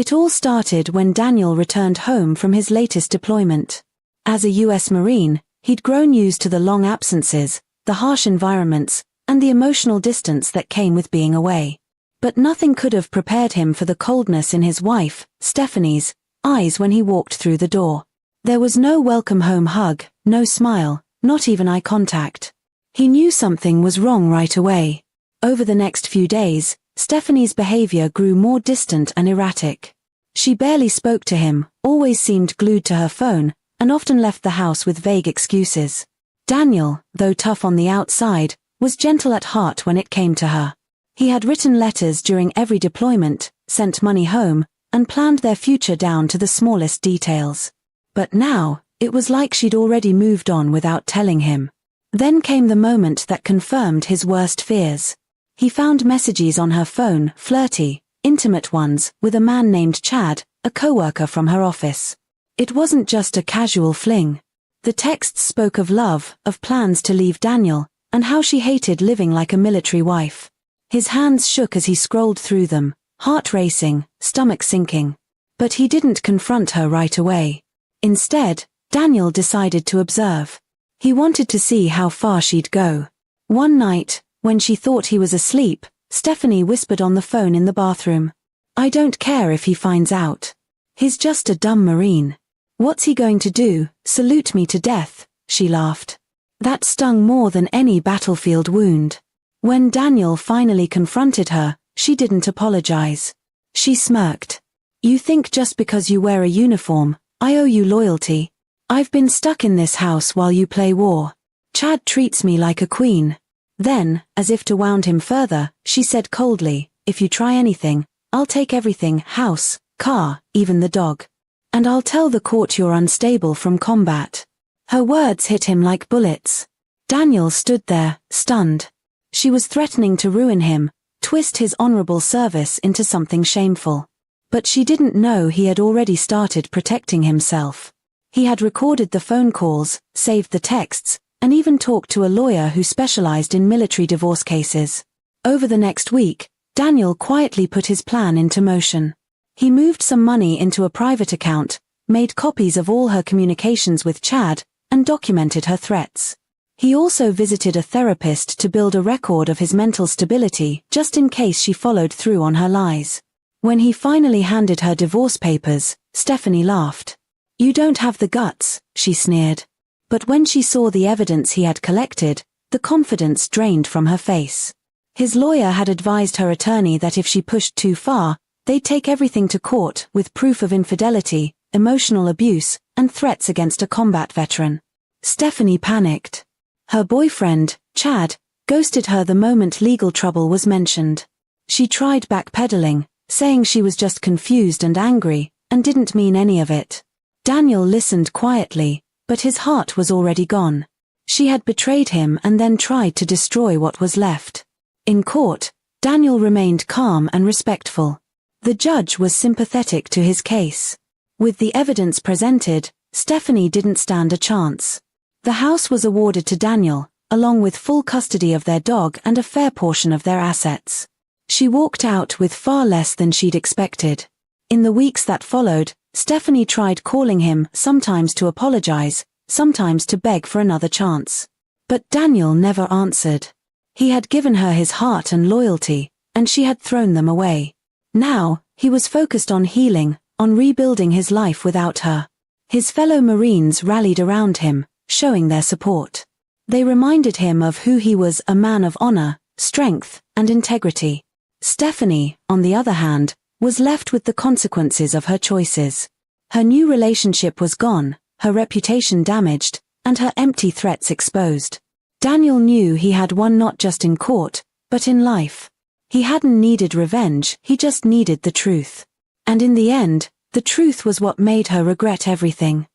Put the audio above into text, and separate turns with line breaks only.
It all started when Daniel returned home from his latest deployment. As a U.S. Marine, he'd grown used to the long absences, the harsh environments, and the emotional distance that came with being away. But nothing could have prepared him for the coldness in his wife, Stephanie's, eyes when he walked through the door. There was no welcome home hug, no smile, not even eye contact. He knew something was wrong right away. Over the next few days, Stephanie's behavior grew more distant and erratic. She barely spoke to him, always seemed glued to her phone, and often left the house with vague excuses. Daniel, though tough on the outside, was gentle at heart when it came to her. He had written letters during every deployment, sent money home, and planned their future down to the smallest details. But now, it was like she'd already moved on without telling him. Then came the moment that confirmed his worst fears. He found messages on her phone, flirty, intimate ones, with a man named Chad, a coworker from her office. It wasn't just a casual fling. The texts spoke of love, of plans to leave Daniel, and how she hated living like a military wife. His hands shook as he scrolled through them, heart racing, stomach sinking. But he didn't confront her right away. Instead, Daniel decided to observe. He wanted to see how far she'd go. One night, when she thought he was asleep, Stephanie whispered on the phone in the bathroom. "I don't care if he finds out. He's just a dumb Marine. What's he going to do, salute me to death?" she laughed. That stung more than any battlefield wound. When Daniel finally confronted her, she didn't apologize. She smirked. "You think just because you wear a uniform, I owe you loyalty? I've been stuck in this house while you play war. Chad treats me like a queen." Then, as if to wound him further, she said coldly, "If you try anything, I'll take everything, house, car, even the dog. And I'll tell the court you're unstable from combat." Her words hit him like bullets. Daniel stood there, stunned. She was threatening to ruin him, twist his honorable service into something shameful. But she didn't know he had already started protecting himself. He had recorded the phone calls, saved the texts, and even talked to a lawyer who specialized in military divorce cases. Over the next week, Daniel quietly put his plan into motion. He moved some money into a private account, made copies of all her communications with Chad, and documented her threats. He also visited a therapist to build a record of his mental stability just in case she followed through on her lies. When he finally handed her divorce papers, Stephanie laughed. "You don't have the guts," she sneered. But when she saw the evidence he had collected, the confidence drained from her face. His lawyer had advised her attorney that if she pushed too far, they'd take everything to court with proof of infidelity, emotional abuse, and threats against a combat veteran. Stephanie panicked. Her boyfriend, Chad, ghosted her the moment legal trouble was mentioned. She tried backpedaling, saying she was just confused and angry, and didn't mean any of it. Daniel listened quietly, but his heart was already gone. She had betrayed him and then tried to destroy what was left. In court, Daniel remained calm and respectful. The judge was sympathetic to his case. With the evidence presented, Stephanie didn't stand a chance. The house was awarded to Daniel, along with full custody of their dog and a fair portion of their assets. She walked out with far less than she'd expected. In the weeks that followed, Stephanie tried calling him, sometimes to apologize, sometimes to beg for another chance. But Daniel never answered. He had given her his heart and loyalty, and she had thrown them away. Now, he was focused on healing, on rebuilding his life without her. His fellow Marines rallied around him, showing their support. They reminded him of who he was, a man of honor, strength, and integrity. Stephanie, on the other hand, was left with the consequences of her choices. Her new relationship was gone, her reputation damaged, and her empty threats exposed. Daniel knew he had won not just in court, but in life. He hadn't needed revenge, he just needed the truth. And in the end, the truth was what made her regret everything.